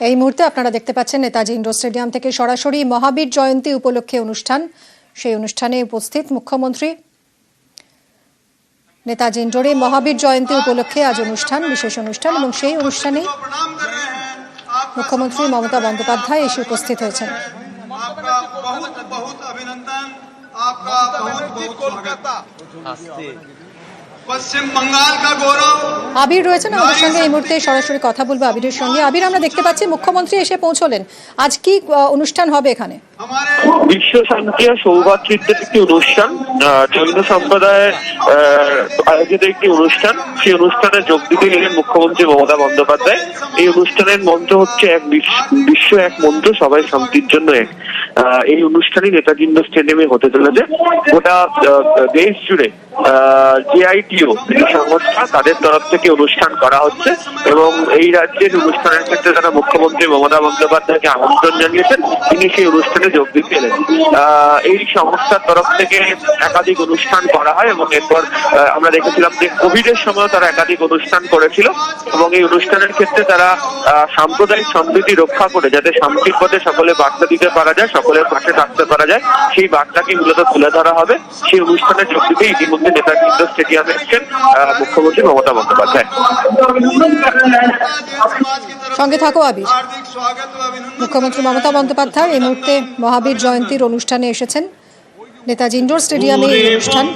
এই মুহূর্তে আপনারা দেখতে পাচ্ছেন নেতাজি ইন্ডোর স্টেডিয়াম থেকে সরাসরি মহাবীর জয়ন্তী উপলক্ষে অনুষ্ঠান। সেই অনুষ্ঠানে উপস্থিত মুখ্যমন্ত্রী। নেতাজি ইন্ডোরে মহাবীর জয়ন্তী উপলক্ষে আজ অনুষ্ঠান, বিশেষ অনুষ্ঠান, এবং সেই অনুষ্ঠানে মুখ্যমন্ত্রী মমতা বন্দ্যোপাধ্যায় এসে উপস্থিত হয়েছেন। পশ্চিম বাংলার কা গৌরব আবির রয়েছেন আমাদের সঙ্গে, এই মুহূর্তে সরাসরি কথা বলবো আবিরের সঙ্গে। আবির, আমরা দেখতে পাচ্ছি মুখ্যমন্ত্রী এসে পৌঁছলেন, আজ কি অনুষ্ঠান হবে এখানে? বিশ্ব শান্তি ও সৌভাতৃত্বের একটি অনুষ্ঠান, জৈন সম্প্রদায়ের আয়োজিত একটি অনুষ্ঠান। সেই অনুষ্ঠানে যোগ দিতে গেলেন মুখ্যমন্ত্রী মমতা বন্দ্যোপাধ্যায়। এই অনুষ্ঠানের মন্ত্র হচ্ছে এক বিশ্ব এক মন্ত্র, সবাই শান্তির জন্য এক। এই অনুষ্ঠানই নেতাজি ইন্ডোর স্টেডিয়ামে হতে চলেছে। গোটা দেশ জুড়ে জেআইটিও সংস্থা, তাদের তরফ থেকে অনুষ্ঠান করা হচ্ছে এবং এই রাজ্যের অনুষ্ঠানের ক্ষেত্রে যারা মুখ্যমন্ত্রী মমতা বন্দ্যোপাধ্যায়কে আমন্ত্রণ জানিয়েছেন, তিনি সেই অনুষ্ঠানে যোগ দিতে এলেন। এই সংস্থার তরফ থেকে একাধিক অনুষ্ঠান করা হয় এবং এরপর আমরা দেখেছিলাম যে কোভিডের সময় তারা একাধিক অনুষ্ঠান করেছিল এবং এই অনুষ্ঠানের ক্ষেত্রে তারা সাম্প্রদায়িক সম্প্রীতি রক্ষা করে যাতে শান্তির পথে সকলে বার্তা দিতে পারা যায়, সকলের পাশে থাকতে পারা যায়, সেই বার্তাকে মূলত তুলে ধরা হবে। সেই অনুষ্ঠানে যোগ দিতে ইতিমধ্যে নেতাজি ইন্ডোর স্টেডিয়ামে এসেছেন মুখ্যমন্ত্রী মমতা বন্দ্যোপাধ্যায়। সঙ্গে থাকো আবির। মুখ্যমন্ত্রী মমতা বন্দ্যোপাধ্যায় এই মুহূর্তে মহাবীর জয়ন্তীর অনুষ্ঠানে এসেছেন। নেতাজি ইন্ডোর স্টেডিয়ামে এই অনুষ্ঠান।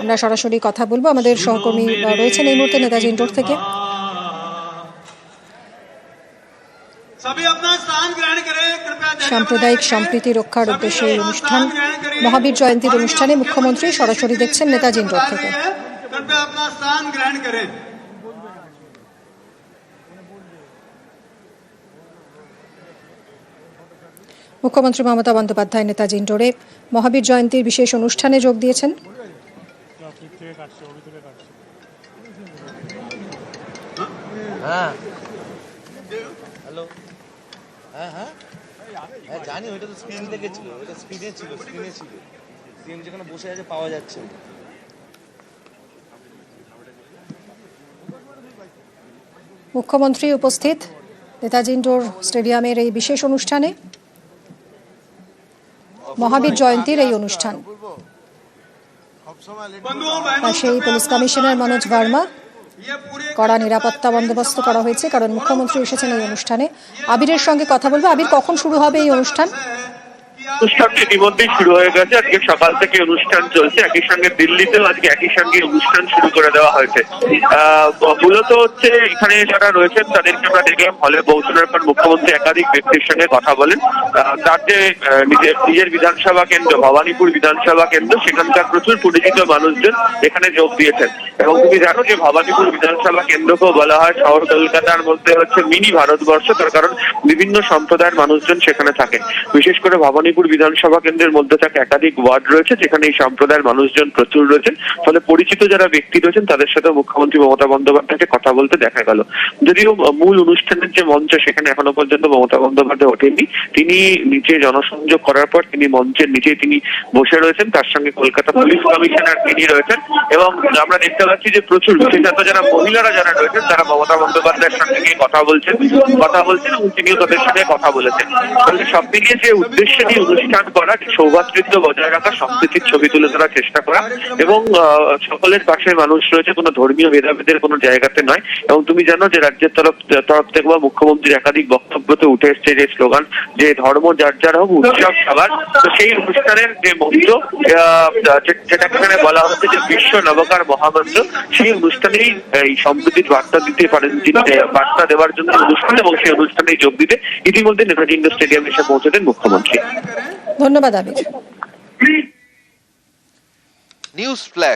আমরা সরাসরি কথা বলবো, আমাদের সহকর্মী রয়েছেন এই মুহূর্তে নেতাজি ইন্ডোর থেকে। সাম্প্রদায়িক সম্প্রীতি রক্ষার উদ্দেশ্যে এই অনুষ্ঠান, মহাবীর জয়ন্তীর অনুষ্ঠানে মুখ্যমন্ত্রী সরাসরি দেখছেন নেতাজি ইন্ডোর থেকে। মুখ্যমন্ত্রী মমতা বন্দ্যোপাধ্যায় নেতাজি ইন্ডোরে মহাবীর জয়ন্তীর বিশেষ অনুষ্ঠানে যোগ দিয়েছেন। জানি ওইটা তো স্ক্রিন থেকে ছিল, ওইটা স্ক্রিনে ছিল, স্ক্রিন যেখানে বসে আছে পাওয়া যাচ্ছে। মুখ্যমন্ত্রী উপস্থিত নেতাজি ইন্ডোর স্টেডিয়ামের এই বিশেষ অনুষ্ঠানে, মহাবীর জয়ন্তীর এই অনুষ্ঠান। সেই পুলিশ কমিশনার মনোজ ভার্মা, কড়া নিরাপত্তা বন্দোবস্ত করা হয়েছে কারণ মুখ্যমন্ত্রী এসেছেন এই অনুষ্ঠানে। আবিরের সঙ্গে কথা বলবো। আবির, কখন শুরু হবে এই অনুষ্ঠান? অনুষ্ঠানটি ইতিমধ্যেই শুরু হয়ে গেছে, আজকে সকাল থেকে অনুষ্ঠান চলছে। একই সঙ্গে দিল্লিতেও আজকে একই সঙ্গে অনুষ্ঠান শুরু করে দেওয়া হয়েছে। মূলত হচ্ছে এখানে যারা রয়েছেন তাদেরকে আমরা দেখলাম হলে পৌঁছানোর পর মুখ্যমন্ত্রী একাধিক ব্যক্তির সঙ্গে কথা বলেন। তার যে নিজের বিধানসভা কেন্দ্র ভবানীপুর বিধানসভা কেন্দ্র, সেখানকার প্রচুর পরিচিত মানুষজন এখানে যোগ দিয়েছেন এবং তুমি জানো যে ভবানীপুর বিধানসভা কেন্দ্রকেও বলা হয় শহর কলকাতার মধ্যে হচ্ছে মিনি ভারতবর্ষ, তার কারণ বিভিন্ন সম্প্রদায়ের মানুষজন সেখানে থাকে। বিশেষ করে ভবানীপুর বিধানসভা কেন্দ্রের মধ্যে থাকে একাধিক ওয়ার্ড রয়েছে যেখানে এই সম্প্রদায়ের মানুষজন প্রচুর রয়েছেন। ফলে পরিচিত যারা ব্যক্তি রয়েছেন তাদের সাথে মুখ্যমন্ত্রী মমতা বন্দ্যোপাধ্যায়কে কথা বলতে দেখা গেল। যদিও মূল অনুষ্ঠানের যে মঞ্চ সেখানে এখনো পর্যন্ত মমতা বন্দ্যোপাধ্যায় ওঠেননি, তিনি নিচে জনসংযোগ করার পর তিনি মঞ্চের নিচে তিনি বসে রয়েছেন। তার সঙ্গে কলকাতা পুলিশ কমিশনার তিনি রয়েছেন এবং আমরা দেখতে পাচ্ছি যে প্রচুর বিশেষত যারা মহিলারা যারা রয়েছেন তারা মমতা বন্দ্যোপাধ্যায়ের সঙ্গে গিয়ে কথা বলছেন এবং তিনিও তাদের সঙ্গে কথা বলেছেন। ফলে সব মিলিয়ে যে উদ্দেশ্য নিয়ে অনুষ্ঠান করা, সৌভাতৃত্ব বজায় রাখা, সম্প্রীতির ছবি তুলে ধরার চেষ্টা করা এবং সকলের পাশে মানুষ রয়েছে, কোনো ধর্মীয় ভেদাভেদের কোনো জায়গাতে নয়। এবং তুমি জানো যে রাজ্যের তরফ থেকে বা মুখ্যমন্ত্রীর একাধিক বক্তব্যতে উঠে এসছে যে স্লোগান যে ধর্ম যার যার হোক, উৎসব সবার। তো সেই অনুষ্ঠানের যে মন্ত্র যেটা এখানে বলা হচ্ছে যে বিশ্ব নবকার মহামন্ত্র, সেই অনুষ্ঠানেই এই সম্প্রীতির বার্তা দিতে পারেন, বার্তা দেওয়ার জন্য অনুষ্ঠান এবং সেই অনুষ্ঠানে যোগ দিতে ইতিমধ্যে নেতাজি ইন্ডোর স্টেডিয়ামে এসে পৌঁছলেন মুখ্যমন্ত্রী। ধন্যবাদ আবির। News flash.